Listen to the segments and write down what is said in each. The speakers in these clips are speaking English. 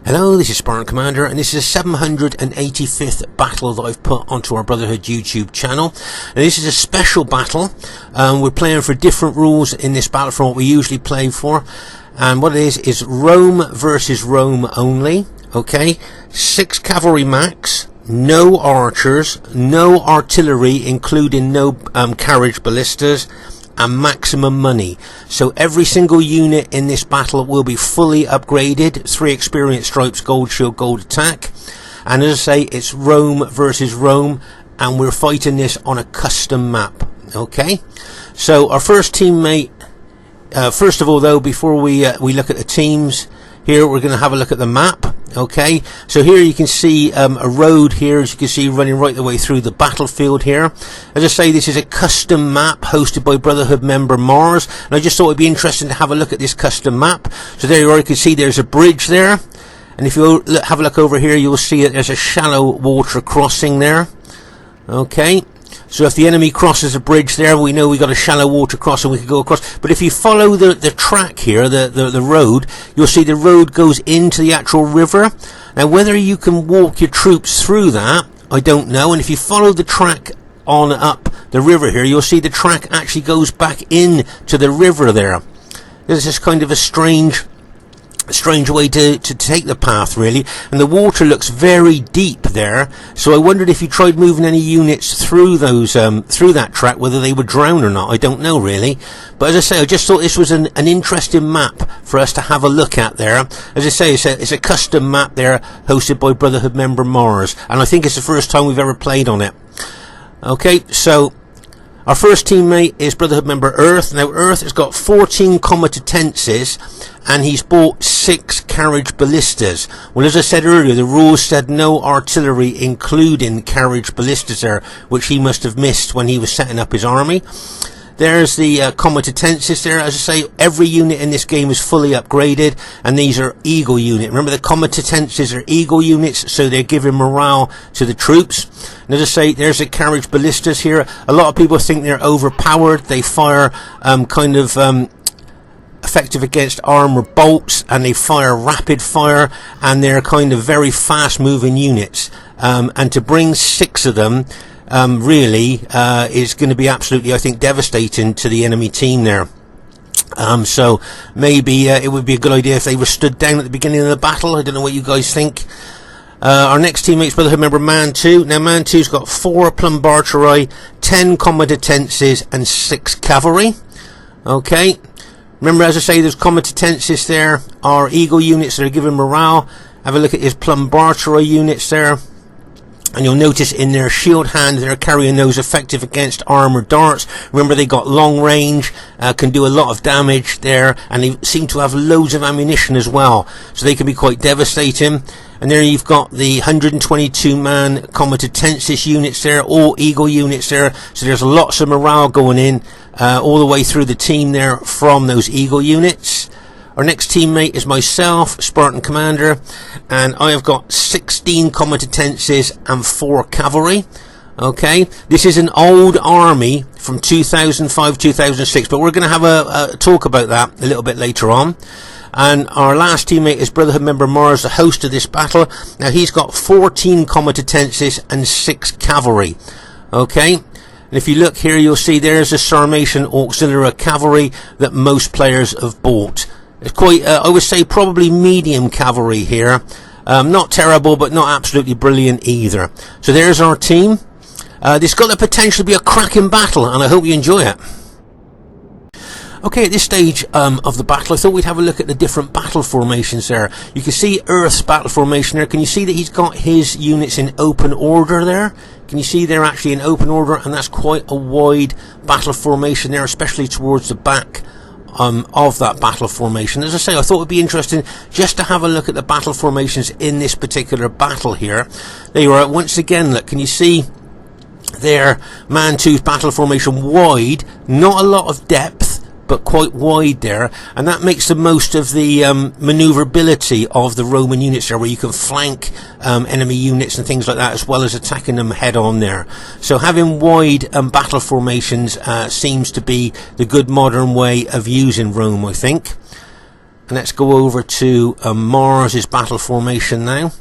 Hello, this is Spartan Commander, and this is the 785th battle that I've put onto our Brotherhood YouTube channel. Now, this is a special battle. We're playing for different rules in this battle from what we usually play for. And what it is Rome versus Rome only. Okay, 6 cavalry max, no archers, no artillery, including no carriage ballistas, and maximum money. So every single unit in this battle will be fully upgraded. 3 experience stripes, gold shield, gold attack. And as I say, it's Rome versus Rome, and we're fighting this on a custom map. Okay, so our first teammate, first of all though, before we look at the teams here, we're going to have a look at the map. Okay, so here you can see a road here, as you can see, running right the way through the battlefield here. As I say, this is a custom map hosted by Brotherhood member Mars, and I just thought it'd be interesting to have a look at this custom map. So there you are, you can see there's a bridge there, and if you have a look over here, you'll see that there's a shallow water crossing there. Okay, so if the enemy crosses a bridge there, we know we got a shallow water crossing, we can go across. But if you follow the track here, the road, you'll see the road goes into the actual river. Now, whether you can walk your troops through that, I don't know. And if you follow the track on up the river here, you'll see the track actually goes back into the river there. This is kind of a strange way to take the path, really, and the water looks very deep there. So I wondered if you tried moving any units through those through that track, whether they would drown or not. I don't know really, but as I say, I just thought this was an interesting map for us to have a look at there. As I say, it's a custom map there hosted by Brotherhood member Mars, and I think it's the first time we've ever played on it. Okay, so our first teammate is Brotherhood member Earth. Now, Earth has got 14 comitatenses, and he's bought 6 carriage ballistas. Well, as I said earlier, the rules said no artillery, including carriage ballistas there, which he must have missed when he was setting up his army. There's the comitatenses there. As I say, every unit in this game is fully upgraded, and these are eagle units. Remember, the comitatenses are eagle units, so they're giving morale to the troops. And as I say, there's the carriage ballistas here. A lot of people think they're overpowered. They fire effective against armor bolts, and they fire rapid fire, and they're kind of very fast moving units. And to bring 6 of them really is going to be absolutely, I think, devastating to the enemy team there. So maybe it would be a good idea if they were stood down at the beginning of the battle. I don't know what you guys think. Our next teammate's Brotherhood member Man 2. Now, Man 2's got 4 plumbarteri, 10 comitatenses, and 6 cavalry. Okay, remember, as I say, there's comitatenses there are eagle units that are giving morale. Have a look at his plumbarteri units there, and you'll notice in their shield hand they're carrying those effective against armor darts. Remember, they got long range, can do a lot of damage there, and they seem to have loads of ammunition as well, so they can be quite devastating. And there you've got the 122-man comitatensis units there, all eagle units there, so there's lots of morale going in all the way through the team there from those eagle units. Our next teammate is myself, Spartan Commander, and I have got 16 comitatenses and 4 cavalry. Okay, this is an old army from 2005-2006, but we're going to have a talk about that a little bit later on. And our last teammate is Brotherhood member Mars, the host of this battle. Now, he's got 14 comitatenses and 6 cavalry. Okay, and if you look here, you'll see there's a Sarmatian auxiliary cavalry that most players have bought. It's quite, I would say, probably medium cavalry here. Not terrible, but not absolutely brilliant either. So there's our team. This has got the potential to be a cracking battle, and I hope you enjoy it. Okay, at this stage of the battle, I thought we'd have a look at the different battle formations there. You can see Earth's battle formation there. Can you see that he's got his units in open order there? Can you see they're actually in open order, and that's quite a wide battle formation there, especially towards the back of that battle formation. As I say, I thought it would be interesting just to have a look at the battle formations in this particular battle here. There you are. Once again, look, can you see there, Man 2's battle formation wide, not a lot of depth, but quite wide there, and that makes the most of the maneuverability of the Roman units there, where you can flank enemy units and things like that, as well as attacking them head on there. So having wide battle formations seems to be the good modern way of using Rome, I think. And let's go over to Mars's battle formation now.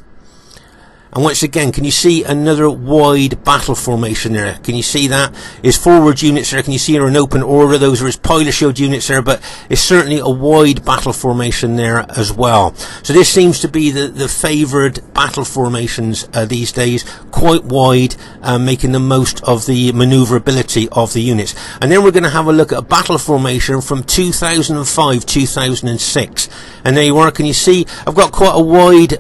And once again, can you see another wide battle formation there? Can you see that? His forward units there, can you see are in open order? Those are his pilot shield units there, but it's certainly a wide battle formation there as well. So this seems to be the favoured battle formations these days, quite wide, making the most of the manoeuvrability of the units. And then we're going to have a look at a battle formation from 2005-2006. And there you are, can you see? I've got quite a wide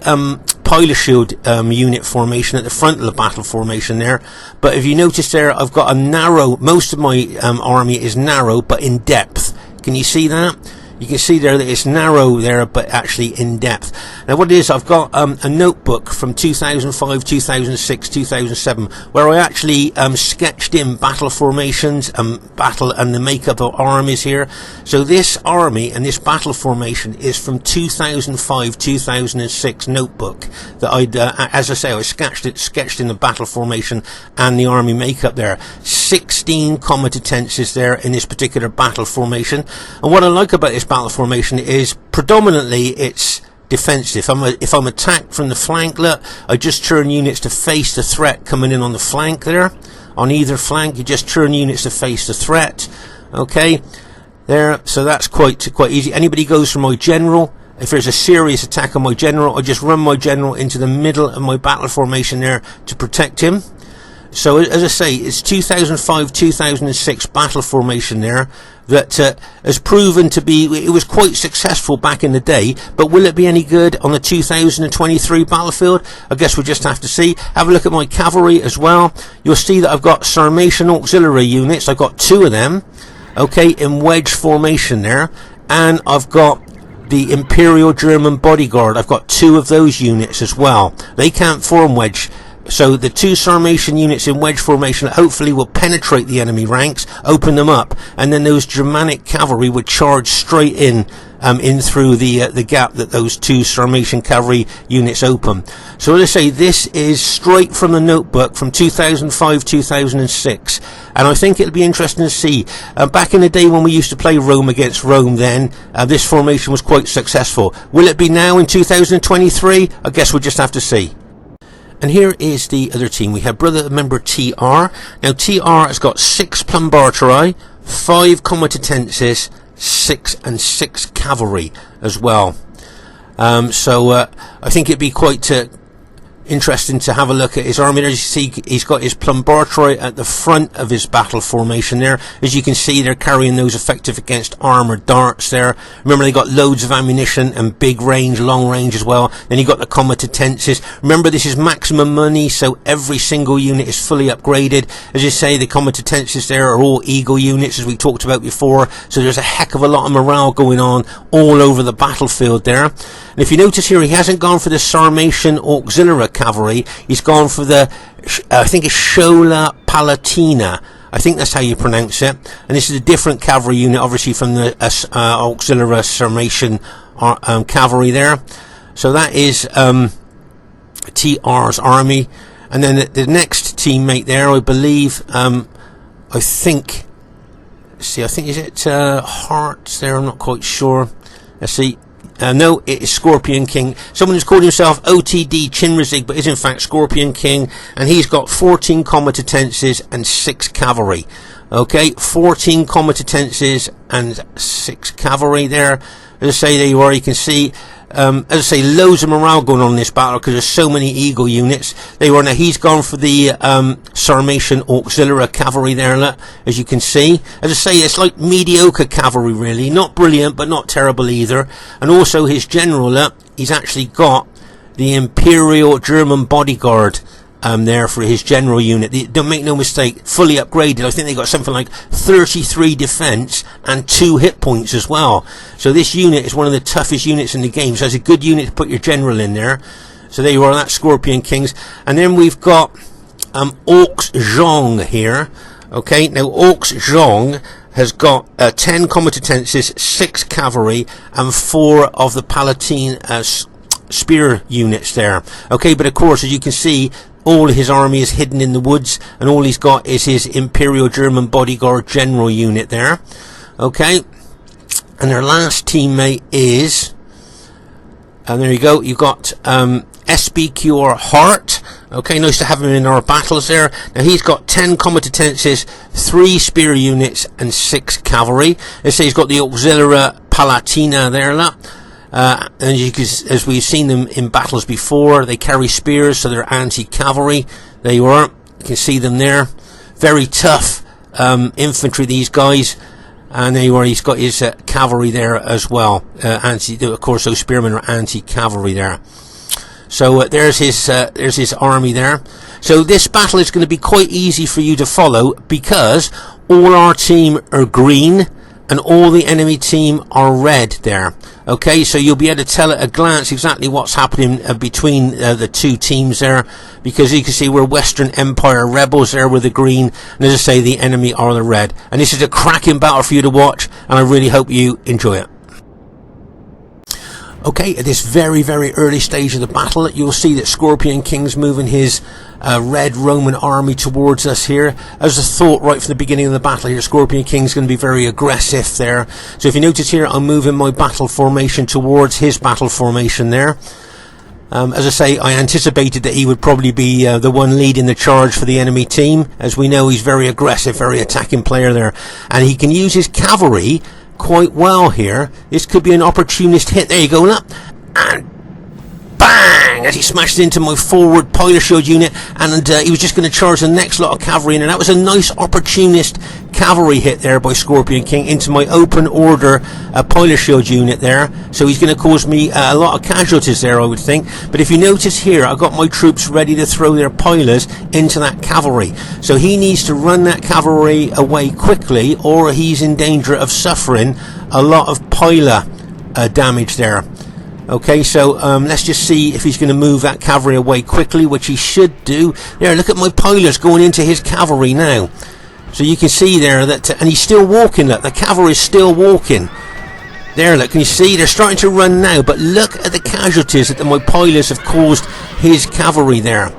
pilot shield unit formation at the front of the battle formation there, but if you notice there, I've got a narrow, most of my army is narrow but in depth. Can you see that? You can see there that it's narrow there but actually in depth. Now what it is, I've got a notebook from 2005, 2006, 2007 where I actually sketched in battle formations battle and the makeup of armies here. So this army and this battle formation is from 2005, 2006 notebook that I'd as I say, I sketched in the battle formation and the army makeup there. 16 comitatenses there in this particular battle formation. And what I like about this battle formation is predominantly it's defensive. If I'm attacked from the flank, look, I just turn units to face the threat coming in on the flank there. On either flank, you just turn units to face the threat. Okay, there. So that's quite easy. Anybody goes for my general. If there's a serious attack on my general, I just run my general into the middle of my battle formation there to protect him. So as I say, it's 2005-2006 battle formation there that has proven to be, it was quite successful back in the day, but will it be any good on the 2023 battlefield? I guess we'll just have to see. Have a look at my cavalry as well. You'll see that I've got Sarmatian auxiliary units. I've got 2 of them, okay, in wedge formation there, and I've got the Imperial German bodyguard. I've got 2 of those units as well. They can't form wedge. So the 2 Sarmatian units in wedge formation hopefully will penetrate the enemy ranks, open them up, and then those Germanic cavalry would charge straight in through the gap that those 2 Sarmatian cavalry units open. So as I say, this is straight from the notebook from 2005-2006, and I think it'll be interesting to see. Back in the day when we used to play Rome against Rome, then this formation was quite successful. Will it be now in 2023? I guess we'll just have to see. And here is the other team. We have brother member TR. Now TR has got 6 plumbarturi, 5 comitatenses, 6 cavalry as well. So I think it'd be quite interesting to have a look at his army. As you see, he's got his plumbarturi at the front of his battle formation there. As you can see, they're carrying those effective against armoured darts there. Remember, they got loads of ammunition and big range, long range as well. Then you got the comitatenses. Remember, this is maximum money, so every single unit is fully upgraded. As you say, the comitatenses there are all eagle units, as we talked about before. So there's a heck of a lot of morale going on all over the battlefield there. And if you notice here, he hasn't gone for the Sarmatian auxiliary cavalry. He's gone for the, I think it's Shola Palatina. I think that's how you pronounce it. And this is a different cavalry unit, obviously, from the auxiliary Sarmatian cavalry there. So that is TR's army. And then the next teammate there, I believe, I think, see, I think, is it Hearts there? I'm not quite sure. Let's see. No, it is Scorpion King. Someone who's called himself OTD Chinrizig, but is in fact Scorpion King, and he's got 14 comitatenses and 6 cavalry. Okay, 14 comitatenses and 6 cavalry there. As I say, there you are. You can see, as I say, loads of morale going on in this battle because there's so many eagle units. There you are. Now he's gone for the Sarmatian auxiliary cavalry there, look, as you can see. As I say, it's like mediocre cavalry really, not brilliant but not terrible either. And also his general, look, he's actually got the Imperial German bodyguard there for his general unit. Don't make no mistake, fully upgraded. I think they got something like 33 defense and 2 hit points as well. So this unit is one of the toughest units in the game. So it's a good unit to put your general in there. So there you are, that's Scorpion Kings. And then we've got Orcs Zhong here. Okay, now Orcs Zhong has got 10 comitatenses, 6 cavalry, and 4 of the Palatine spear units there. Okay, but of course, as you can see, all his army is hidden in the woods, and all he's got is his Imperial German bodyguard general unit there. Okay, and their last teammate is And there you go. You've got SBQR Heart. Okay, nice to have him in our battles there. Now he's got 10 combatances, 3 spear units, and 6 cavalry. Let's say he's got the Auxilia Palatina there, look. And you can, as we've seen them in battles before, they carry spears, so they're anti-cavalry. There you are. You can see them there. Very tough infantry, these guys. And there you are. He's got his cavalry there as well. Of course, those spearmen are anti-cavalry there. So there's his army there. So this battle is going to be quite easy for you to follow because all our team are green and all the enemy team are red there. Okay, so you'll be able to tell at a glance exactly what's happening between the two teams there, because you can see we're Western Empire rebels there with the green, and as I say, the enemy are the red. And this is a cracking battle for you to watch, and I really hope you enjoy it. Okay, at this very, very early stage of the battle, you'll see that Scorpion King's moving his red Roman army towards us here. As I thought right from the beginning of the battle here, Scorpion King's going to be very aggressive there. So if you notice here, I'm moving my battle formation towards his battle formation there. As I say, I anticipated that he would probably be the one leading the charge for the enemy team. As we know, he's very aggressive, very attacking player there. And he can use his cavalry quite well here. This could be an opportunist hit. There you go, look. And bang! As he smashed into my forward pilot shield unit, and he was just going to charge the next lot of cavalry in, and that was a nice opportunist cavalry hit there by Scorpion King into my open order pilot shield unit there. So he's going to cause me a lot of casualties there, I would think. But if you notice here, I've got my troops ready to throw their pilots into that cavalry. So he needs to run that cavalry away quickly, or he's in danger of suffering a lot of pilot damage there. Okay, so let's just see if he's going to move that cavalry away quickly, which he should do. There, look at my pilots going into his cavalry now. So you can see there that, and he's still walking, look, the cavalry is still walking. There, look, can you see? They're starting to run now, but look at the casualties that my pilots have caused his cavalry there.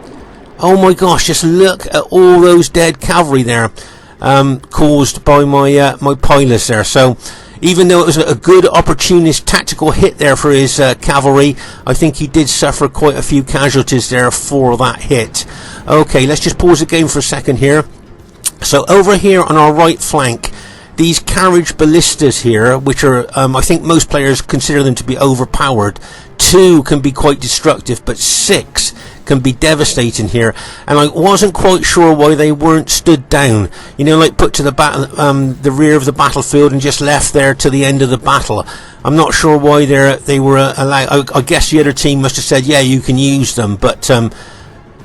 Oh my gosh, just look at all those dead cavalry there, caused by my pilots there. So even though it was a good opportunist tactical hit there for his cavalry, I think he did suffer quite a few casualties there for that hit. Okay, let's just pause the game for a second here. So over here on our right flank, these Carriage Balistas here, which are, I think most players consider them to be overpowered. 2 can be quite destructive, but 6 can be devastating here. And I wasn't quite sure why they weren't stood down. You know, like put to the rear of the battlefield and just left there to the end of the battle. I'm not sure why they were allowed. I guess the other team must have said, yeah, you can use them. But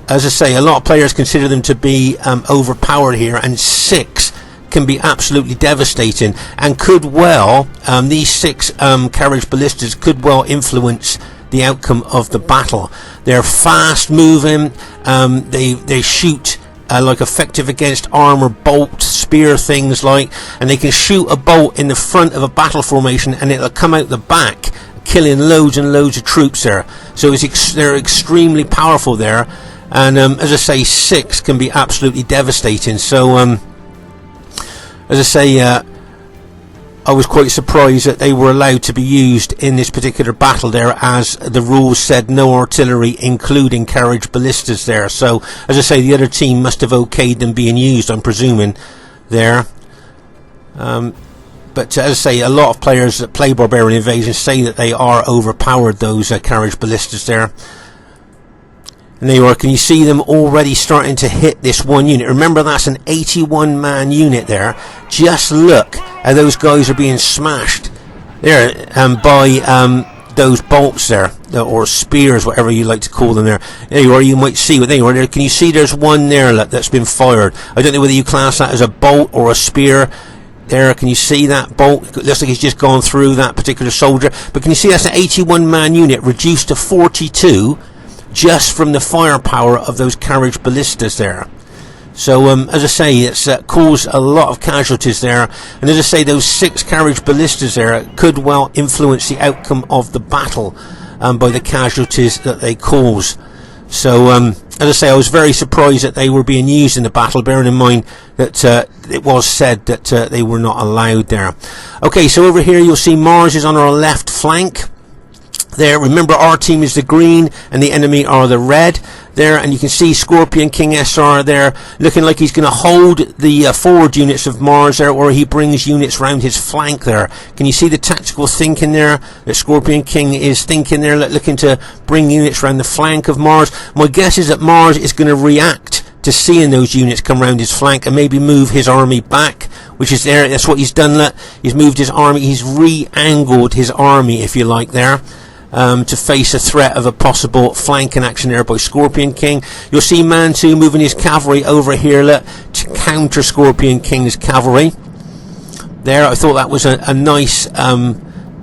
as I say, a lot of players consider them to be overpowered here, and 6 can be absolutely devastating, and could well, these 6 Carriage Balistas could well influence the outcome of the battle. They're fast moving, they shoot like effective against armor bolt spear things like, and they can shoot a bolt in the front of a battle formation and it'll come out the back, killing loads and loads of troops there. So they're extremely powerful there, and as I say, 6 can be absolutely devastating. So as I say, I was quite surprised that they were allowed to be used in this particular battle there, as the rules said no artillery, including Carriage Balistas there. So as I say, the other team must have okayed them being used, I'm presuming, there. But as I say, a lot of players that play Barbarian Invasion say that they are overpowered, those Carriage Balistas there. And there you are, can you see them already starting to hit this one unit? Remember, that's an 81-man unit there. Just look at those guys are being smashed there by those bolts there, or spears, whatever you like to call them there. There you are, you might see what they are there. Can you see there's one there that's been fired? I don't know whether you class that as a bolt or a spear. There, can you see that bolt? It looks like he's just gone through that particular soldier. But can you see that's an 81-man unit reduced to 42 just from the firepower of those Carriage Balistas there. So as I say, it's caused a lot of casualties there, and as I say, those 6 Carriage Balistas there could well influence the outcome of the battle by the casualties that they cause. So as I say, I was very surprised that they were being used in the battle, bearing in mind that it was said that they were not allowed there. Okay, so over here you'll see Mars is on our left flank. there. Remember, our team is the green and the enemy are the red there, and you can see Scorpion King SR there looking like he's going to hold the forward units of Mars there, or he brings units round his flank there. Can you see the tactical thinking there that Scorpion King is thinking there, looking to bring units round the flank of Mars? My guess is that Mars is going to react to seeing those units come round his flank and maybe move his army back, which is there. That's what he's done. Look, he's moved his army, he's re-angled his army, if you like, there. To face a threat of a possible flanking action there by Scorpion King. You'll see Mantu moving his cavalry over here, look, to counter Scorpion King's cavalry. There, I thought that was a nice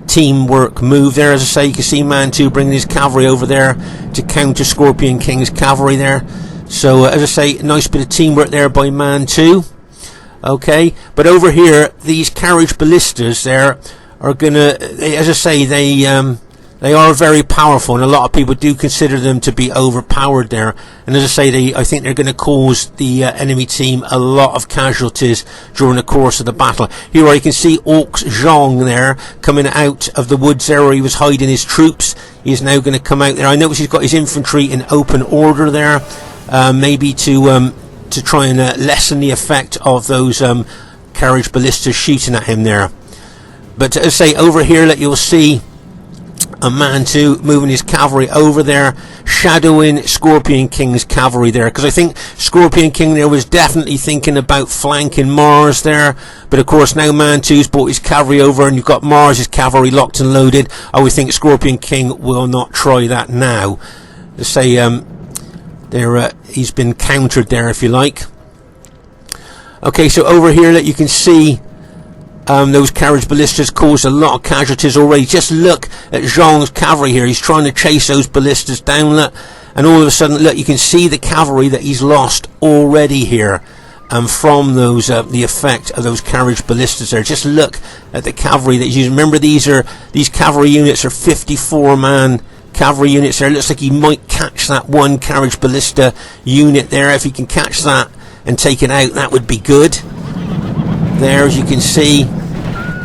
teamwork move there. As I say, you can see Mantu bringing his cavalry over there to counter Scorpion King's cavalry there. So, as I say, a nice bit of teamwork there by Mantu. Okay, but over here, these Carriage Balistas there are gonna, as I say, they are very powerful, and a lot of people do consider them to be overpowered there. And as I say, I think they're going to cause the enemy team a lot of casualties during the course of the battle. Here you can see Orcs Zhong there coming out of the woods there where he was hiding his troops. He's now going to come out there. I notice he's got his infantry in open order there, maybe to try and lessen the effect of those Carriage Ballistas shooting at him there. But as I say, over here, you'll see a Mantu moving his cavalry over there, shadowing Scorpion King's cavalry there, because I think Scorpion King there was definitely thinking about flanking Mars there, but of course now Mantu's brought his cavalry over and you've got Mars's cavalry locked and loaded. I would think Scorpion King will not try that now. Let's say he's been countered there, if you like. Okay, so over here you can see those Carriage Ballistas caused a lot of casualties already. Just look at Zhong's cavalry here. He's trying to chase those ballistas down, look, and all of a sudden, look, you can see the cavalry that he's lost already here from those the effect of those Carriage Ballistas there. Just look at the cavalry that he's using. Remember, these cavalry units are 54-man cavalry units there. It looks like he might catch that one Carriage Ballista unit there. If he can catch that and take it out, that would be good. There, as you can see,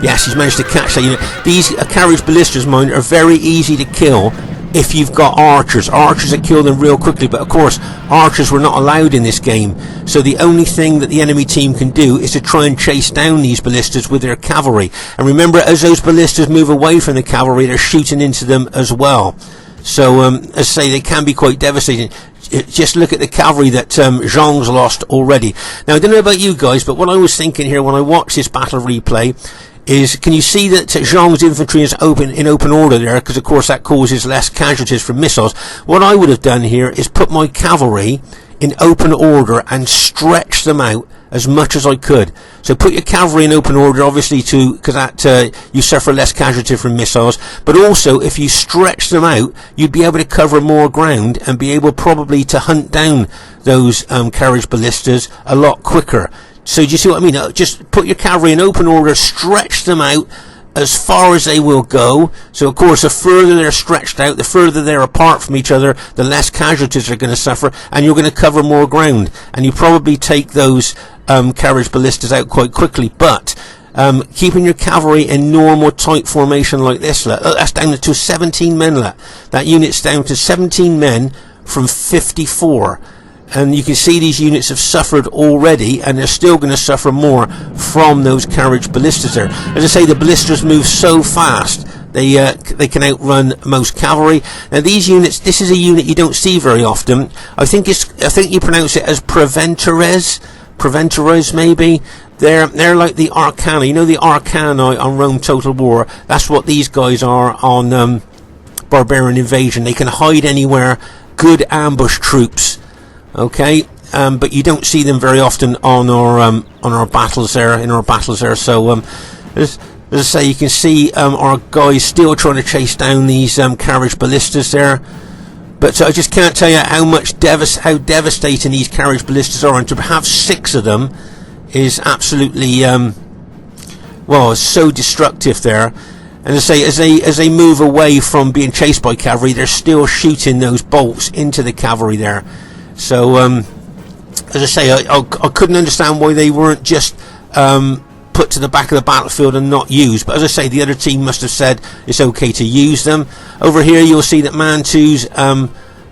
yes, he's managed to catch that unit. These Carriage Ballistas, mind, are very easy to kill if you've got archers. Archers that kill them real quickly, but of course, archers were not allowed in this game. So the only thing that the enemy team can do is to try and chase down these ballistas with their cavalry. And remember, as those ballistas move away from the cavalry, they're shooting into them as well. So, as I say, they can be quite devastating. Just look at the cavalry that Zhong's lost already. Now, I don't know about you guys, but what I was thinking here when I watched this battle replay is, can you see that Zhong's infantry is in open order there? Because, of course, that causes less casualties from missiles. What I would have done here is put my cavalry in open order and stretch them out as much as I could. So put your cavalry in open order, obviously, because that you suffer less casualty from missiles. But also, if you stretch them out, you'd be able to cover more ground and be able probably to hunt down those Carriage Ballistas a lot quicker. So do you see what I mean? Just put your cavalry in open order, stretch them out as far as they will go. So of course, the further they're stretched out, the further they're apart from each other, the less casualties they're going to suffer, and you're going to cover more ground, and you probably take those Carriage Ballistas out quite quickly. But keeping your cavalry in normal tight formation like this, that's down to 17 men. That unit's down to 17 men from 54. And you can see these units have suffered already, and they're still going to suffer more from those Carriage Ballistas there. As I say, the ballistas move so fast, they can outrun most cavalry. Now these units, this is a unit you don't see very often. I think you pronounce it as Preventores maybe. They're like the Arcana. You know the Arcana on Rome Total War? That's what these guys are on Barbarian Invasion. They can hide anywhere. Good ambush troops. Okay, but you don't see them very often on our battles there. So as I say, you can see our guys still trying to chase down these Carriage Ballistas there. But I just can't tell you how devastating these Carriage Ballistas are, and to have 6 of them is absolutely it's so destructive there. And as I say, as they move away from being chased by cavalry, they're still shooting those bolts into the cavalry there. So, as I say, I couldn't understand why they weren't just put to the back of the battlefield and not used. But as I say, the other team must have said it's okay to use them. Over here you'll see that Man 2's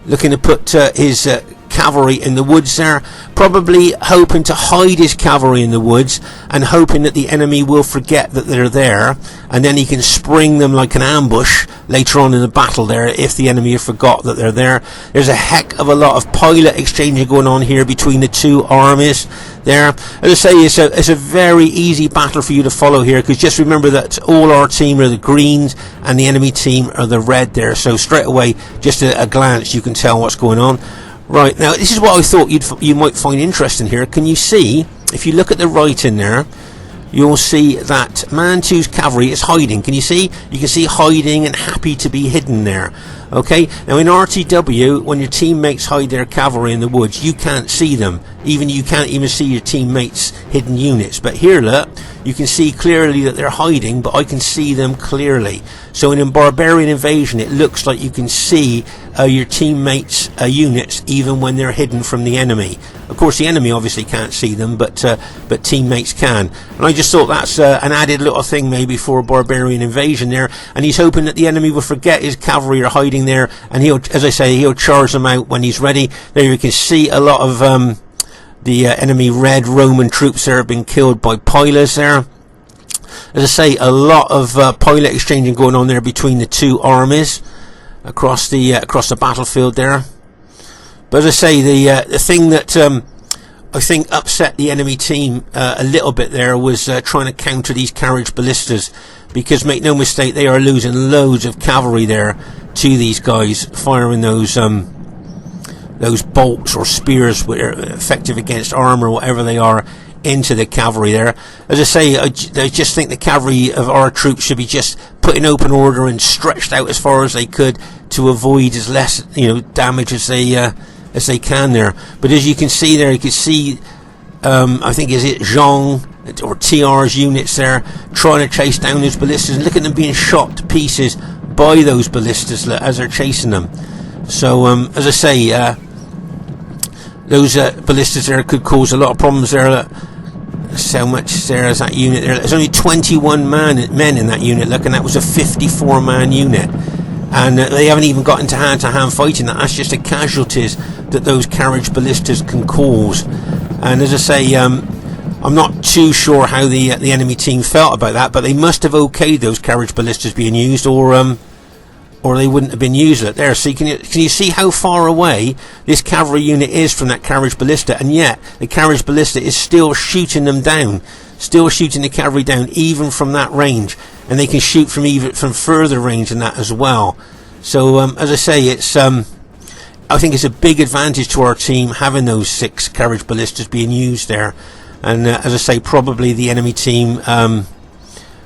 looking to put his cavalry in the woods there, probably hoping to hide his cavalry in the woods and hoping that the enemy will forget that they're there, and then he can spring them like an ambush later on in the battle there if the enemy have forgot that they're there. There's a heck of a lot of pilot exchanging going on here between the two armies there. As I say, it's a very easy battle for you to follow here, because just remember that all our team are the greens and the enemy team are the red there, so straight away, just a glance, you can tell what's going on. Right, now this is what I thought you might find interesting here. Can you see, if you look at the right in there, you'll see that Man 2's cavalry is hiding. Can you see? You can see hiding and happy to be hidden there. Okay, now in RTW, when your teammates hide their cavalry in the woods, you can't see them. You can't even see your teammates' hidden units. But here, look, you can see clearly that they're hiding, but I can see them clearly. So in a Barbarian invasion, it looks like you can see your teammates' units even when they're hidden from the enemy. Of course, the enemy obviously can't see them, but teammates can. And I just thought that's an added little thing maybe for a Barbarian invasion there. And he's hoping that the enemy will forget his cavalry are hiding there, and he'll, as I say, he'll charge them out when he's ready. There you can see a lot of the enemy red Roman troops there have been killed by pilots there. As I say, a lot of pilot exchanging going on there between the two armies across the battlefield there. But as I say, the thing that I think upset the enemy team a little bit there was trying to counter these Carriage Balistas, because make no mistake, they are losing loads of cavalry there to these guys firing those bolts or spears which are effective against armor, whatever they are, into the cavalry there. As I say, I just think the cavalry of our troops should be just put in open order and stretched out as far as they could to avoid as less damage as they can there. But as you can see there, you can see I think is it Jean or TR's units there trying to chase down those ballistas, and look at them being shot to pieces by those ballistas as they're chasing them. So as I say, those ballistas there could cause a lot of problems there. That's how much there is that unit there. There's only 21 men in that unit, look, and that was a 54-man unit. And they haven't even got into hand-to-hand fighting. That's just the casualties that those Carriage Balistas can cause. And as I say, I'm not too sure how the enemy team felt about that, but they must have okayed those Carriage Balistas being used, or they wouldn't have been used. There, see, can you see how far away this cavalry unit is from that Carriage Ballista, and yet the Carriage Ballista is still shooting them down, still shooting the cavalry down even from that range, and they can shoot from further range than that as well. So as I say, it's I think it's a big advantage to our team having those 6 Carriage Ballistas being used there. And as I say, probably the enemy team,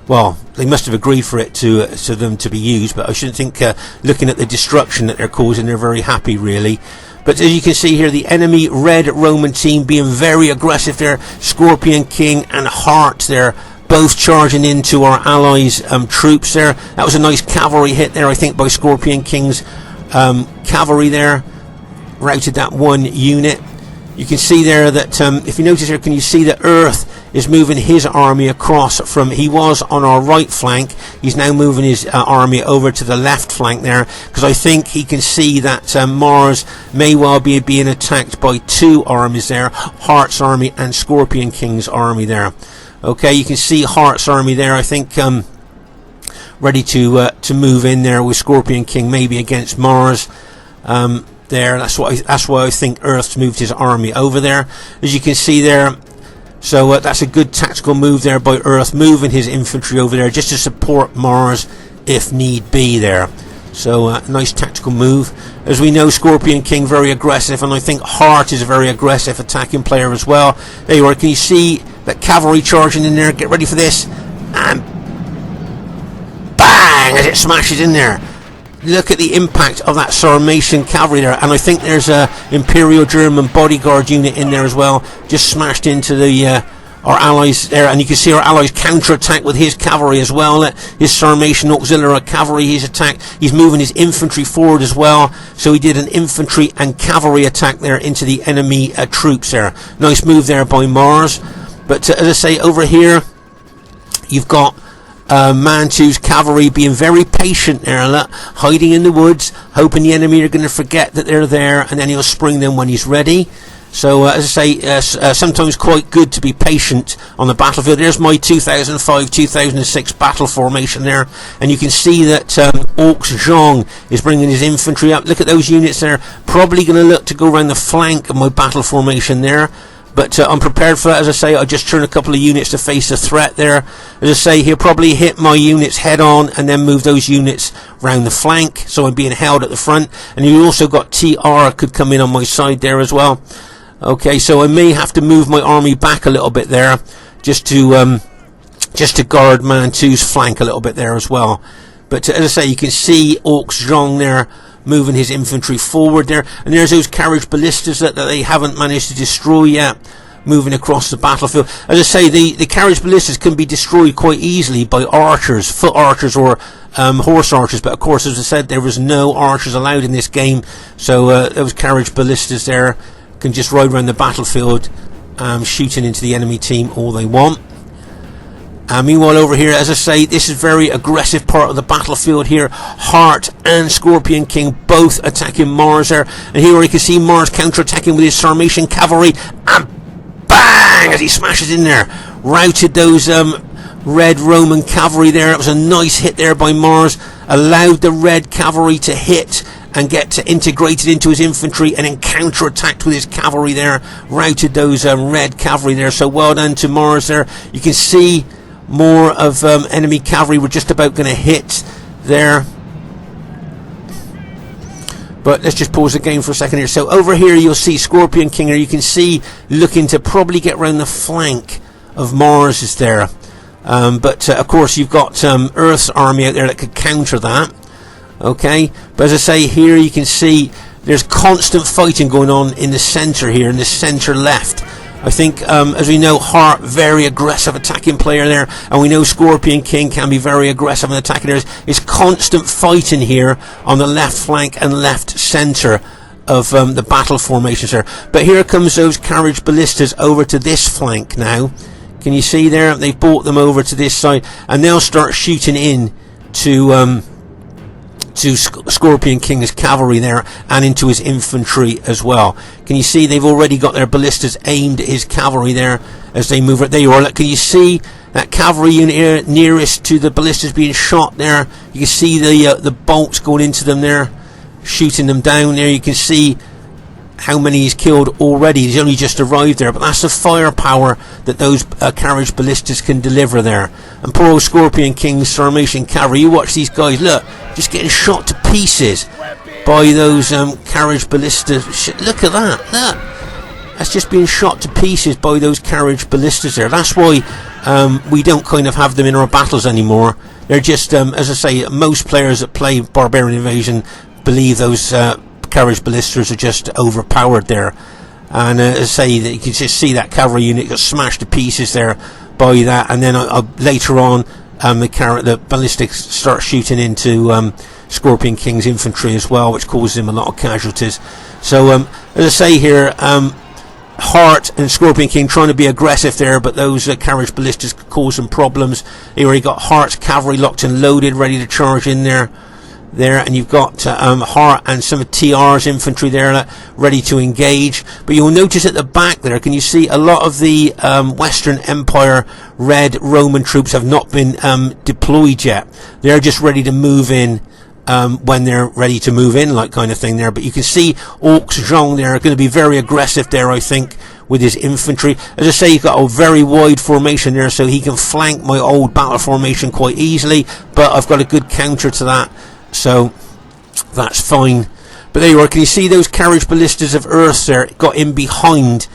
well, they must have agreed for it to them to be used, but I shouldn't think, looking at the destruction that they're causing, they're very happy really. But as you can see here, the enemy red Roman team being very aggressive there. Scorpion King and Heart there, both charging into our allies' troops there. That was a nice cavalry hit there, I think, by Scorpion King's cavalry there. Routed that one unit. You can see there that, if you notice here, can you see that Earth is moving his army across from, he was on our right flank, he's now moving his army over to the left flank there, because I think he can see that Mars may well be being attacked by 2 armies there, Heart's army and Scorpion King's army there. Okay, you can see Heart's army there, I think, ready to move in there with Scorpion King maybe against Mars. There, that's why I think Earth's moved his army over there, as you can see there. So that's a good tactical move there by Earth, moving his infantry over there just to support Mars if need be there. So nice tactical move. As we know, Scorpion King very aggressive, and I think Heart is a very aggressive attacking player as well. There you are. Can you see that cavalry charging in there? Get ready for this, and bang, as it smashes in there. Look at the impact of that Sarmatian cavalry there, and I think there's a Imperial German bodyguard unit in there as well, just smashed into the our allies there, and you can see our allies counter-attack with his cavalry as well. His Sarmatian auxiliary cavalry, he's moving his infantry forward as well, so he did an infantry and cavalry attack there into the enemy troops there. Nice move there by Mars. But as I say, over here You've got Man 2's cavalry being very patient there, look, hiding in the woods, hoping the enemy are going to forget that they're there, and then he'll spring them when he's ready. So, as I say, sometimes quite good to be patient on the battlefield. There's my 2005-2006 battle formation there, and you can see that Orcs Zhong is bringing his infantry up. Look at those units there, probably going to look to go around the flank of my battle formation there. But I'm prepared for that. As I say, I just turn a couple of units to face the threat there. As I say, he'll probably hit my units head on and then move those units round the flank, so I'm being held at the front. And you also got TR could come in on my side there as well. Okay, so I may have to move my army back a little bit there, just to guard Man 2's flank a little bit there as well. But as I say, you can see Orcs Zhong there moving his infantry forward there, and there's those Carriage Balistas that they haven't managed to destroy yet, moving across the battlefield. As I say, the Carriage Balistas can be destroyed quite easily by archers, foot archers or horse archers, but of course, as I said, there was no archers allowed in this game, so those Carriage Balistas there can just ride around the battlefield, shooting into the enemy team all they want. Meanwhile over here, as I say, this is very aggressive part of the battlefield here. Heart and Scorpion King both attacking Mars there, and here you can see Mars counter-attacking with his Sarmatian cavalry, and bang, as he smashes in there, routed those red Roman cavalry there. It was a nice hit there by Mars, allowed the red cavalry to hit and get integrated into his infantry, and then counter-attacked with his cavalry there, routed those red cavalry there. So well done to Mars there. You can see more of enemy cavalry were just about going to hit there. But let's just pause the game for a second here. So over here you'll see Scorpion King here. You can see looking to probably get around the flank of Mars is there. But of course you've got Earth's army out there that could counter that. Okay, but as I say, here you can see there's constant fighting going on in the centre here, in the centre left. I think, as we know, Heart, very aggressive attacking player there, and we know Scorpion King can be very aggressive in attacking. There's constant fighting here on the left flank and left centre of the battle formations there. But here comes those Carriage Balistas over to this flank now. Can you see there? They've brought them over to this side, and they'll start shooting in to Scorpion King's cavalry there, and into his infantry as well. Can you see they've already got their ballistas aimed at his cavalry there as they move? There you are. Look, can you see that cavalry unit here nearest to the ballistas being shot there? You can see the bolts going into them there, shooting them down there. You can see how many he's killed already. He's only just arrived there, but that's the firepower that those Carriage Balistas can deliver there. And poor old Scorpion King's Sarmatian cavalry, you watch these guys, look, just getting shot to pieces by those Carriage Balistas. Look at that, look, that's just being shot to pieces by those Carriage Balistas there. That's why we don't kind of have them in our battles anymore. They're just, as I say, most players that play Barbarian Invasion believe those Carriage Balistas are just overpowered there, and as I say, that you can just see that cavalry unit got smashed to pieces there by that, and then later on the ballistics start shooting into Scorpion King's infantry as well, which causes him a lot of casualties. So as I say here, Heart and Scorpion King trying to be aggressive there, but those Carriage Balistas cause some problems. Here you got Heart's cavalry locked and loaded, ready to charge in there, and you've got Heart and some of TR's infantry there ready to engage. But you'll notice at the back there, can you see a lot of the Western Empire red Roman troops have not been deployed yet. They're just ready to move in when they're ready to move in, like kind of thing there. But you can see Orcs Zhong there are going to be very aggressive there, I think, with his infantry. As I say, you've got a very wide formation there, so he can flank my old battle formation quite easily, but I've got a good counter to that, so that's fine. But there you are. Can you see those Carriage Balistas of Earth there got in behind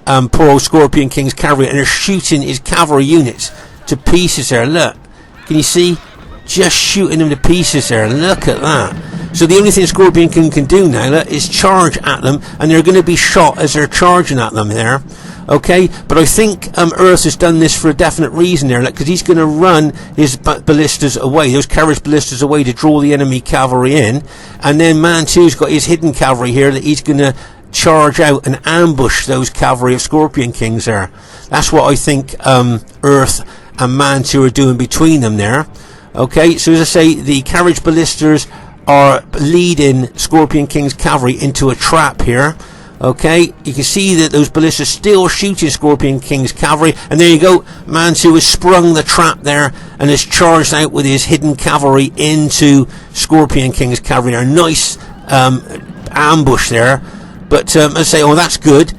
poor old Scorpion King's cavalry, and they're shooting his cavalry units to pieces there. Look, can you see? Just shooting them to pieces there. Look at that. So the only thing Scorpion King can do now is charge at them, and they're going to be shot as they're charging at them there. Okay, but I think Earth has done this for a definite reason there, because he's going to run his ballistas away, those Carriage Balistas away, to draw the enemy cavalry in, and then Man 2's got his hidden cavalry here that he's going to charge out and ambush those cavalry of Scorpion Kings there. That's what I think Earth and Mantu are doing between them there. Okay, so as I say, the Carriage Balistas are leading Scorpion King's cavalry into a trap here. Okay, you can see that those ballistas still shooting Scorpion King's cavalry, and there you go, Mantu has sprung the trap there and has charged out with his hidden cavalry into Scorpion King's cavalry. A nice ambush there, but as I say, oh, that's good.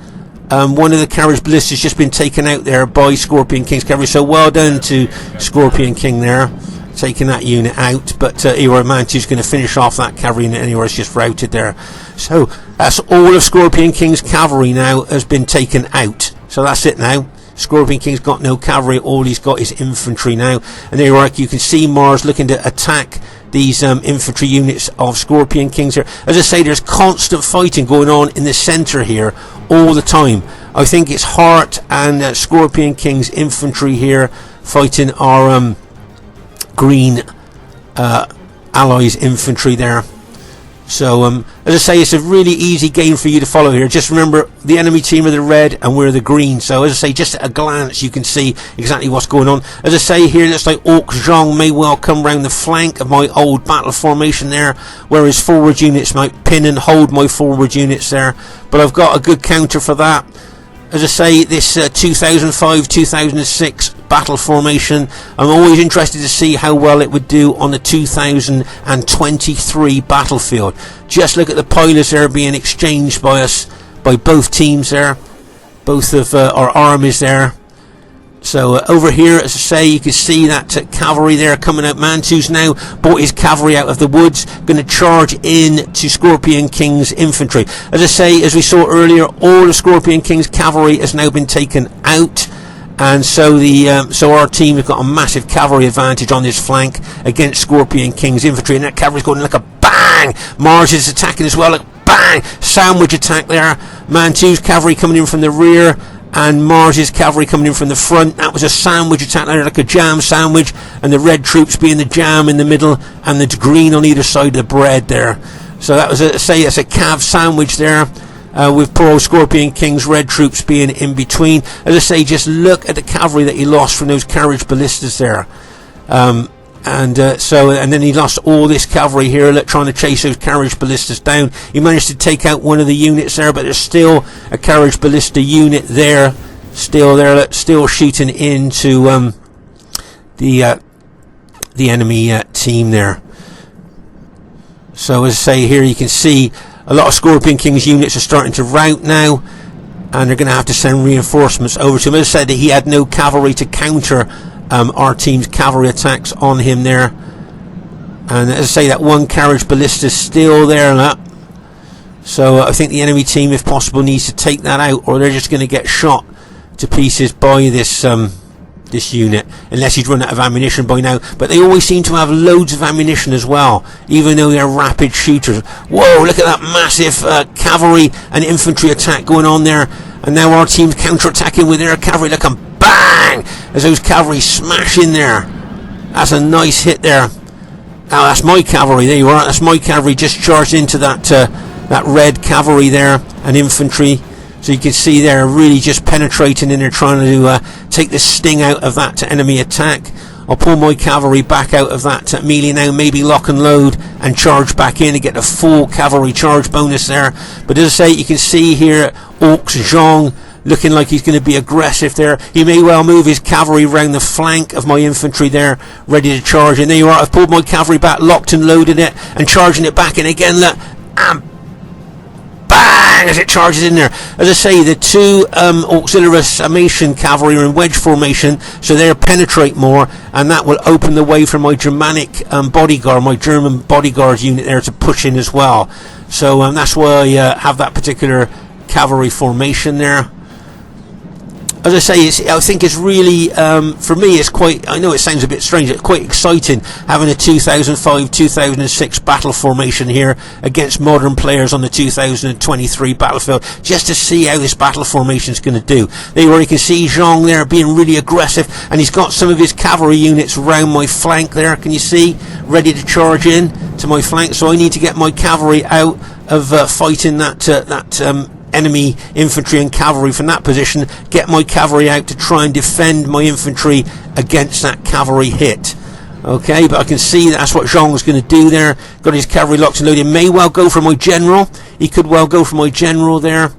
One of the Carriage Balistas has just been taken out there by Scorpion King's cavalry, so well done to Scorpion King there, taking that unit out. But Mantu's going to finish off that cavalry unit anywhere. It's just routed there. So that's all of Scorpion King's cavalry now has been taken out. So that's it now. Scorpion King's got no cavalry. All he's got is infantry now. And there you are. You can see Mars looking to attack these infantry units of Scorpion Kings here. As I say, there's constant fighting going on in the centre here all the time. I think it's Hart and Scorpion King's infantry here fighting our green allies infantry there. So as I say, it's a really easy game for you to follow here. Just remember, the enemy team are the red and we're the green. So as I say, just at a glance you can see exactly what's going on. As I say here, it looks like Orc Zhong may well come round the flank of my old battle formation there, where his forward units might pin and hold my forward units there. But I've got a good counter for that. As I say, this 2005-2006 battle formation, I'm always interested to see how well it would do on the 2023 battlefield. Just look at the pilots there being exchanged by us, by both teams there, both of our armies there. So over here, as I say, you can see that cavalry there coming out. Mantu's now brought his cavalry out of the woods, going to charge in to Scorpion King's infantry. As I say, as we saw earlier, all of Scorpion King's cavalry has now been taken out, and so so our team has got a massive cavalry advantage on this flank against Scorpion King's infantry, and that cavalry's going like a bang. Mars is attacking as well, like bang, sandwich attack there. Mantu's cavalry coming in from the rear, and Mars's cavalry coming in from the front. That was a sandwich attack there, like a jam sandwich, and the red troops being the jam in the middle and the green on either side of the bread there. So that was it's a cav sandwich there, with poor old Scorpion King's red troops being in between. As I say, just look at the cavalry that he lost from those Carriage Balistas there. And then he lost all this cavalry here, trying to chase those Carriage Balistas down. He managed to take out one of the units there, but there's still a Carriage Ballista unit there, still shooting into the enemy team there. So as I say here, you can see a lot of Scorpion King's units are starting to rout now, and they're going to have to send reinforcements over to him. As I said, he had no cavalry to counter our team's cavalry attacks on him there, and as I say, that one Carriage Ballista is still there. So I think the enemy team, if possible, needs to take that out, or they're just going to get shot to pieces by this this unit, unless he'd run out of ammunition by now. But they always seem to have loads of ammunition as well, even though they're rapid shooters. Whoa, look at that massive cavalry and infantry attack going on there, and now our team's counter-attacking with their cavalry. Look, and bang, as those cavalry smash in there. That's a nice hit there. Now that's my cavalry. There you are. That's my cavalry just charged into that red cavalry there and infantry. So you can see they're really just penetrating in there, trying to take the sting out of that enemy attack. I'll pull my cavalry back out of that melee now, maybe lock and load and charge back in to get the full cavalry charge bonus there. But as I say, you can see here Orc Zhong looking like he's going to be aggressive there. He may well move his cavalry around the flank of my infantry there, ready to charge. And there you are, I've pulled my cavalry back, locked and loaded it, and charging it back in again. Look, and bang, as it charges in there. As I say, the two auxiliary summation cavalry are in wedge formation, so they'll penetrate more, and that will open the way for my Germanic bodyguard, my German bodyguard unit there to push in as well. So that's why I have that particular cavalry formation there. As I say, I think it's really, for me, it's quite, I know it sounds a bit strange, it's quite exciting having a 2005-2006 battle formation here against modern players on the 2023 battlefield, just to see how this battle formation is going to do. There you can see Zhong there being really aggressive, and he's got some of his cavalry units around my flank there, can you see, ready to charge in to my flank. So I need to get my cavalry out of fighting that enemy infantry and cavalry from that position, get my cavalry out to try and defend my infantry against that cavalry hit. Okay, but I can see that's what Zhong's going to do there. Got his cavalry locked and loaded. May well go for my general. He could well go for my general there.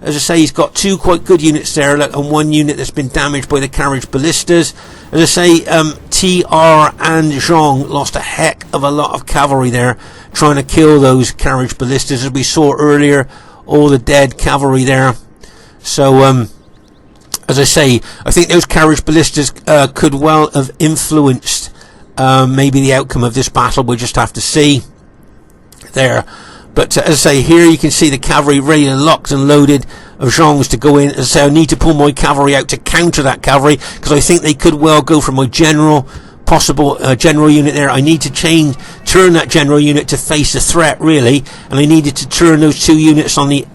As I say, he's got two quite good units there, and one unit that's been damaged by the Carriage Ballistas. As I say, TR and Zhong lost a heck of a lot of cavalry there, trying to kill those Carriage Ballistas. As we saw earlier, all the dead cavalry there. So, as I say, I think those Carriage Ballistas could well have influenced maybe the outcome of this battle. We'll just have to see there. But as I say, here you can see the cavalry ready and locked and loaded of Zhong's to go in. As I say, I need to pull my cavalry out to counter that cavalry, because I think they could well go for my general, possible general unit there. I need to turn that general unit to face the threat, really, and I needed to turn those two units on the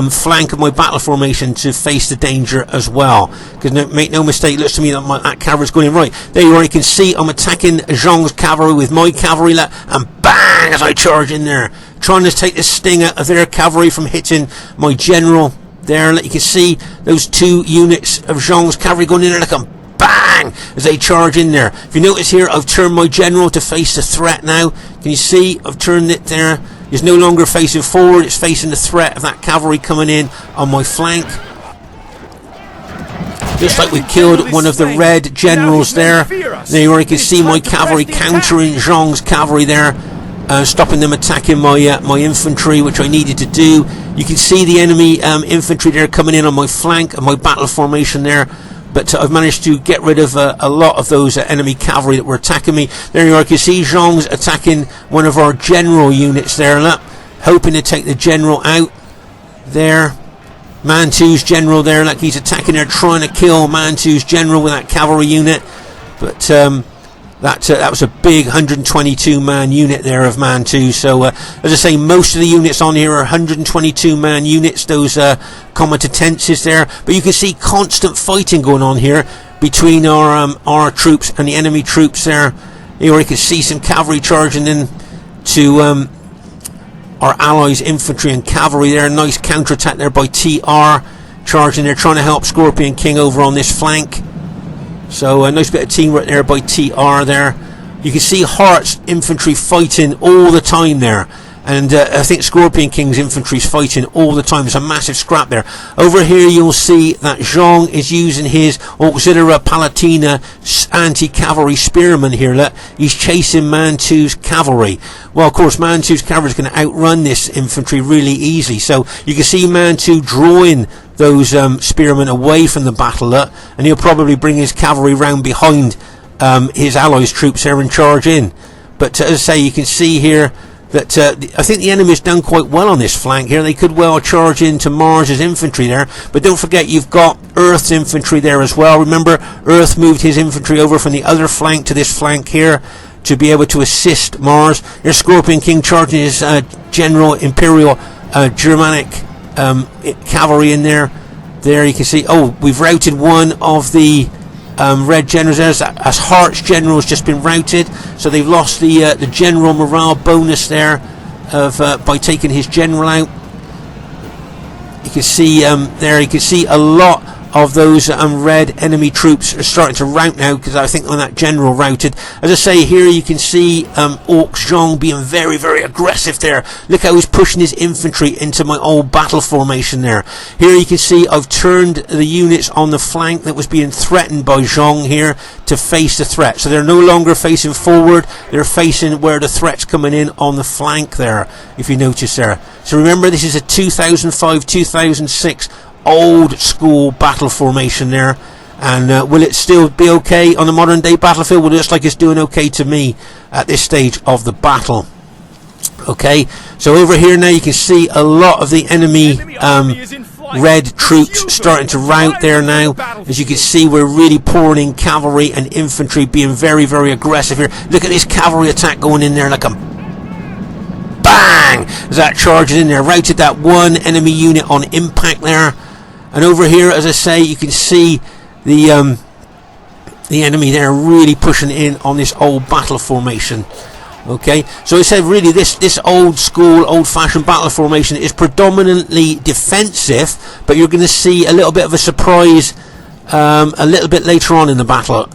flank of my battle formation to face the danger as well. Because make no mistake, it looks to me that that cavalry's going in right. There you are, you can see I'm attacking Zhong's cavalry with my cavalry, and bang, as I charge in there, trying to take the sting out of their cavalry from hitting my general there. You can see those two units of Zhong's cavalry going in there like a bang as they charge in there. If you notice here, I've turned my general to face the threat now. Can you see I've turned it there? It's no longer facing forward, it's facing the threat of that cavalry coming in on my flank. Just like we killed one of the red generals there. There you can see my cavalry countering Zhong's cavalry there, stopping them attacking my my infantry, which I needed to do. You can see the enemy infantry there coming in on my flank and my battle formation there. But I've managed to get rid of a lot of those enemy cavalry that were attacking me. There you are, you can see Zhong's attacking one of our general units there, hoping to take the general out there. Mantu's general there, he's attacking there, trying to kill Mantu's general with that cavalry unit. But that was a big 122 man unit there of Mantu. So as I say, most of the units on here are 122 man units, those comitatenses there. But you can see constant fighting going on here between our troops and the enemy troops there. Here you can see some cavalry charging in to our allies' infantry and cavalry there. Nice counterattack there by TR, charging there, trying to help Scorpion King over on this flank. So a nice bit of teamwork there by TR there. You can see Hart's infantry fighting all the time there. And I think Scorpion King's infantry is fighting all the time. There's a massive scrap there. Over here you'll see that Zhong is using his Auxilia Palatina anti-cavalry spearman here. He's chasing Mantu's cavalry. Well, of course, Mantu's cavalry is going to outrun this infantry really easily. So you can see Mantu drawing those spearmen away from the battle, and he'll probably bring his cavalry round behind his allies' troops there and charge in. But as I say, you can see here that I think the enemy's done quite well on this flank here. They could well charge into Mars's infantry there, but don't forget you've got Earth's infantry there as well. Remember, Earth moved his infantry over from the other flank to this flank here to be able to assist Mars. There's Scorpion King charging his general Imperial Germanic cavalry in there. There you can see, we've routed one of the red generals there, as Hart's general has just been routed, so they've lost the general morale bonus there of by taking his general out. You can see there, you can see a lot of those red enemy troops are starting to rout now, because I think when that general routed. As I say, here you can see Zhong being very, very aggressive there. Look how he's pushing his infantry into my old battle formation there. Here you can see I've turned the units on the flank that was being threatened by Zhong here to face the threat. So they're no longer facing forward, they're facing where the threat's coming in on the flank there, if you notice there. So remember, this is a 2005-2006 old school battle formation there, and will it still be okay on the modern day battlefield? Well, it looks like it's doing okay to me at this stage of the battle. Okay, so over here now you can see a lot of the enemy red troops starting to rout there now. As you can see, we're really pouring in cavalry and infantry, being very, very aggressive here. Look at this cavalry attack going in there like a bang as that charges in there, routed that one enemy unit on impact there. And over here, as I say, you can see the enemy there really pushing in on this old battle formation. Okay, so I said really this old school, old-fashioned battle formation is predominantly defensive, but you're going to see a little bit of a surprise a little bit later on in the battle.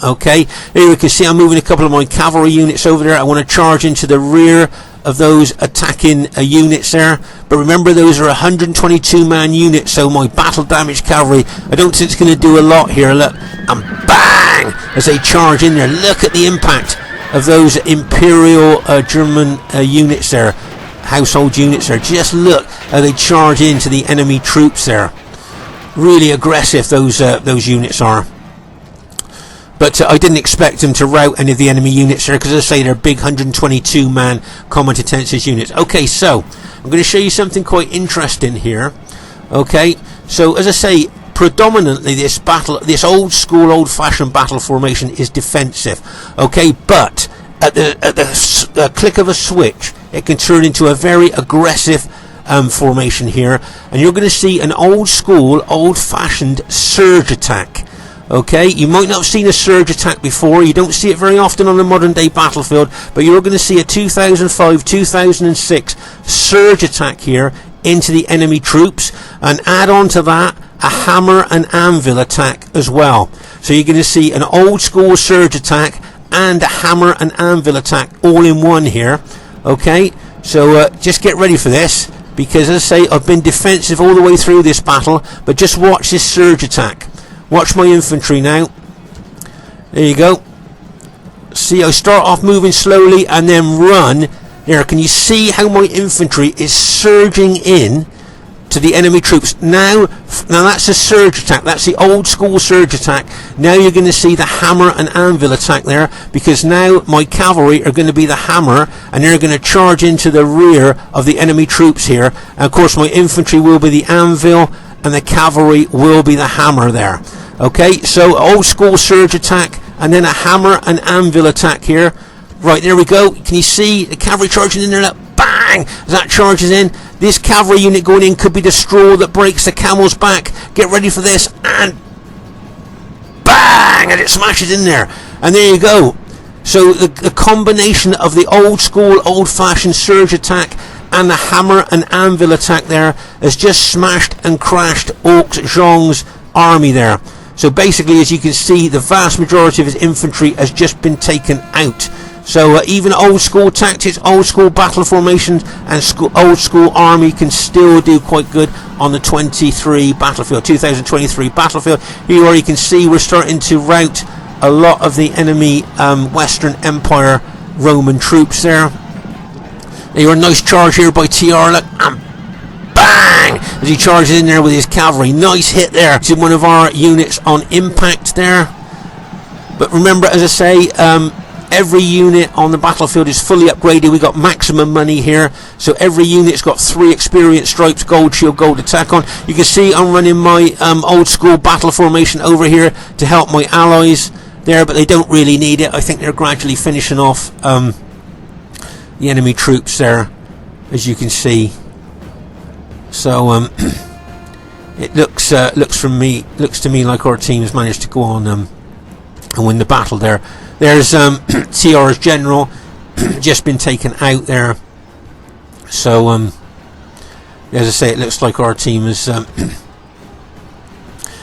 Okay, here you can see I'm moving a couple of my cavalry units over there. I want to charge into the rear of those attacking units there, but remember those are 122 man units, so my battle damage cavalry, I don't think it's going to do a lot here. Look, and bang as they charge in there. Look at the impact of those Imperial German units there, household units there. Just look how they charge into the enemy troops there. Really aggressive those units are. But I didn't expect them to rout any of the enemy units there, because as I say, they're big 122 man combat intensive units. Okay, so I'm going to show you something quite interesting here. Okay, so as I say, predominantly this old school, old-fashioned battle formation is defensive. Okay, but at the click of a switch, it can turn into a very aggressive formation here, and you're going to see an old school, old-fashioned surge attack. Okay, you might not have seen a surge attack before. You don't see it very often on the modern day battlefield, but you're going to see a 2005-2006 surge attack here into the enemy troops, and add on to that a hammer and anvil attack as well. So you're going to see an old school surge attack and a hammer and anvil attack all in one here. Okay, so just get ready for this, because as I say, I've been defensive all the way through this battle, but just watch this surge attack. Watch my infantry now. There you go. See, I start off moving slowly and then run. There, can you see how my infantry is surging in to the enemy troops? Now that's a surge attack. That's the old school surge attack. Now you're going to see the hammer and anvil attack there, because now my cavalry are going to be the hammer, and they're going to charge into the rear of the enemy troops here. And of course my infantry will be the anvil, and the cavalry will be the hammer there. Okay, so old school surge attack, and then a hammer and anvil attack here. Right, there we go. Can you see the cavalry charging in there? Look, bang! As that charges in, this cavalry unit going in could be the straw that breaks the camel's back. Get ready for this, and bang! And it smashes in there. And there you go. So the combination of the old school, old-fashioned surge attack and the hammer and anvil attack there has just smashed and crashed Orcs Zhong's army there. So basically, as you can see, the vast majority of his infantry has just been taken out. So even old school tactics, old school battle formations, and old school army can still do quite good on the 2023 battlefield. Here you can see we're starting to rout a lot of the enemy Western Empire Roman troops there. There, a nice charge here by TR, look, and bang! As he charges in there with his cavalry. Nice hit there to one of our units on impact there. But remember, as I say, every unit on the battlefield is fully upgraded. We got maximum money here, so every unit's got 3 experience stripes, gold shield, gold attack on. You can see I'm running my old school battle formation over here to help my allies there, but they don't really need it. I think they're gradually finishing off the enemy troops there, as you can see. So it looks to me like our team has managed to go on and win the battle there. There's TR's general just been taken out there. So as I say, it looks like our team is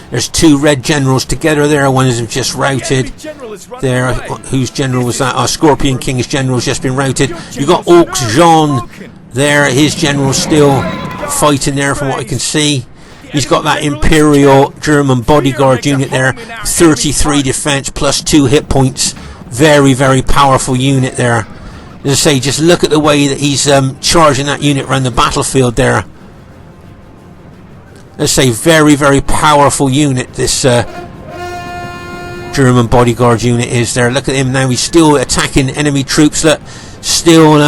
there's 2 red generals together there. One is just routed there. Whose general was that? Our Scorpion King's general has just been routed. You got Orcs Jean there. His general's still fighting there from what I can see. He's got that Imperial German bodyguard unit there, 33 defense plus 2 hit points. Very, very powerful unit there. As I say, just look at the way that he's charging that unit around the battlefield there. Let's say very, very powerful unit this German bodyguard unit is there. Look at him now, he's still attacking enemy troops. Look, still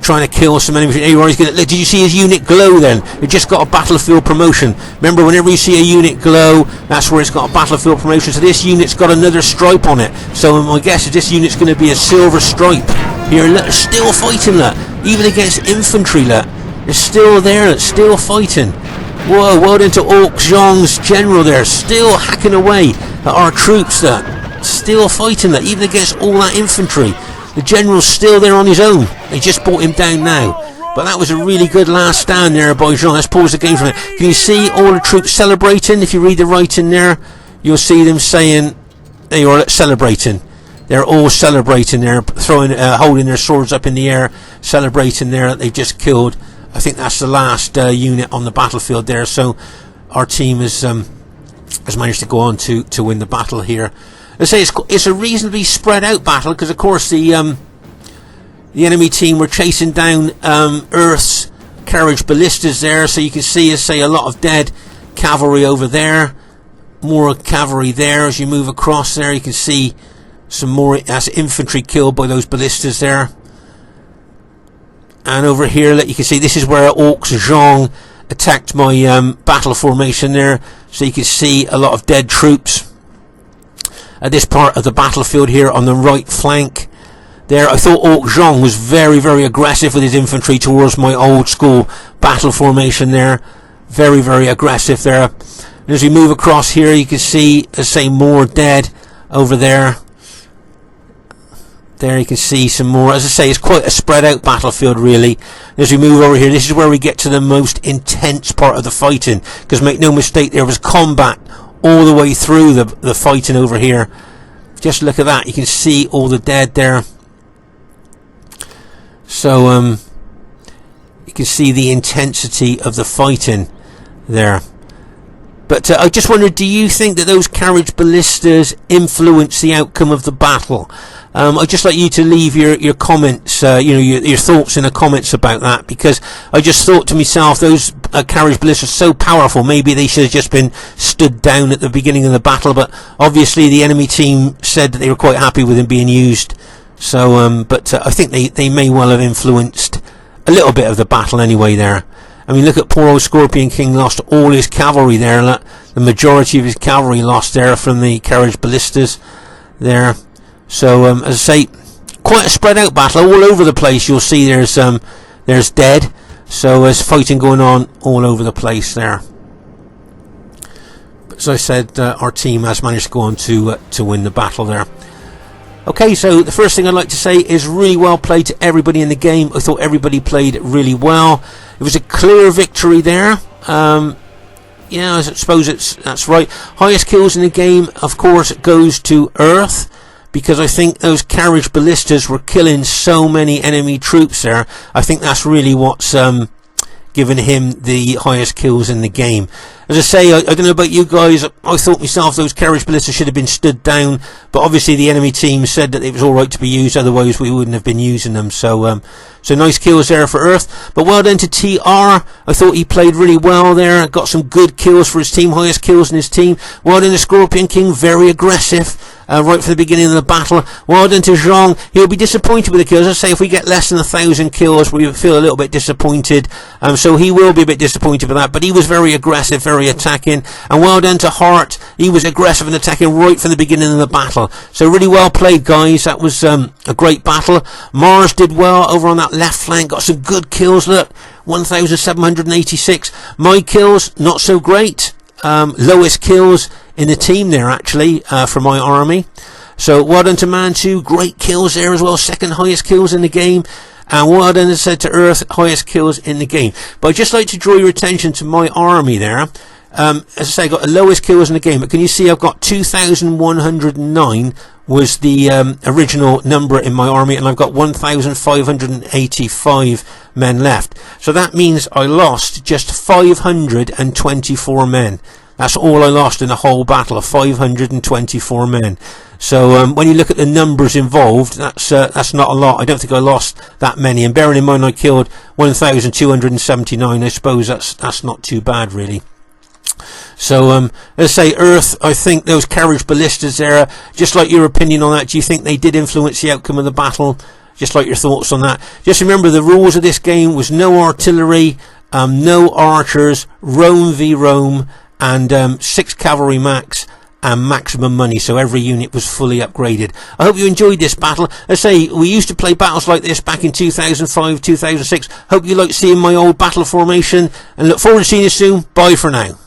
trying to kill some enemy. Did you see his unit glow then? It just got a battlefield promotion. Remember, whenever you see a unit glow, that's where it's got a battlefield promotion. So this unit's got another stripe on it. So my guess is this unit's going to be a silver stripe. Here, look, still fighting, look. Even against infantry, look. They're still there, look, still fighting. Whoa, well done to Orc Zhong's general there. Still hacking away at our troops, look. Still still fighting that, even against all that infantry. The general's still there on his own. They just brought him down now. But that was a really good last stand there by Jean. Let's pause the game for a minute. Can you see all the troops celebrating? If you read the writing there, you'll see them saying they are celebrating. They're all celebrating there, throwing, holding their swords up in the air, celebrating there that they've just killed. I think that's the last unit on the battlefield there. So our team has managed to go on to win the battle here. I say it's a reasonably spread out battle, because of course the enemy team were chasing down Earth's Carriage Balistae there, so you can see, say, a lot of dead cavalry over there, more cavalry there. As you move across there, you can see some more infantry killed by those ballistas there. And over here, you can see this is where Orcs Jean attacked my battle formation there, so you can see a lot of dead troops at this part of the battlefield here on the right flank there. I thought Orc Jean was very, very aggressive with his infantry towards my old school battle formation there. Very, very aggressive there. And as we move across here, you can see, say, more dead over there. There you can see some more. As I say, it's quite a spread out battlefield really. As we move over here, this is where we get to the most intense part of the fighting, because make no mistake, there was combat all the way through the fighting over here. Just look at that, you can see all the dead there. So you can see the intensity of the fighting there. But I just wondered, do you think that those Carriage Balistae influence the outcome of the battle? I'd just like you to leave your comments, your thoughts in the comments about that, because I just thought to myself, those Carriage Balistae are so powerful, maybe they should have just been stood down at the beginning of the battle, but obviously the enemy team said that they were quite happy with them being used. So, but I think they may well have influenced a little bit of the battle anyway there. I mean, look at poor old Scorpion King, lost all his cavalry there. The majority of his cavalry lost there from the Carriage Balistae there. So, as I say, quite a spread out battle all over the place. You'll see there's dead. So there's fighting going on all over the place there. But as I said, our team has managed to go on to win the battle there. Okay, so the first thing I'd like to say is really well played to everybody in the game. I thought everybody played really well. It was a clear victory there. Yeah, I suppose that's right. Highest kills in the game, of course, goes to Earth, because I think those Carriage Balistae were killing so many enemy troops there. I think that's really what's given him the highest kills in the game. As I say, I don't know about you guys, I thought myself those Carriage Balistae should have been stood down, but obviously the enemy team said that it was alright to be used, otherwise we wouldn't have been using them. So so nice kills there for Earth. But well done to TR. I thought he played really well there, got some good kills for his team, highest kills in his team. Well done to Scorpion King, very aggressive. Right from the beginning of the battle. Well done to Jean. He'll be disappointed with the kills. I say if we get less than 1,000 kills, we feel a little bit disappointed. So he will be a bit disappointed with that. But he was very aggressive, very attacking. And well done to Hart. He was aggressive and attacking right from the beginning of the battle. So really well played, guys. That was a great battle. Mars did well over on that left flank. Got some good kills. Look, 1,786. My kills, not so great. Lowest kills in the team there actually for my army. So well done to Man 2, great kills there as well, second highest kills in the game. And well done, as I said, to Earth, highest kills in the game. But I'd just like to draw your attention to my army there. As I say, I got the lowest kills in the game, but can you see I've got 2,109 was the original number in my army, and I've got 1,585 men left. So that means I lost just 524 men. That's all I lost in the whole battle, of 524 men. So when you look at the numbers involved, that's not a lot. I don't think I lost that many. And bearing in mind I killed 1,279, I suppose that's not too bad really. So let's say Earth, I think those Carriage Balistae there, just like your opinion on that, do you think they did influence the outcome of the battle? Just like your thoughts on that. Just remember the rules of this game was no artillery, no archers, Rome v Rome, and 6 cavalry max and maximum money, so every unit was fully upgraded. I hope you enjoyed this battle. I say we used to play battles like this back in 2005, 2006. Hope you like seeing my old battle formation, and look forward to seeing you soon. Bye for now.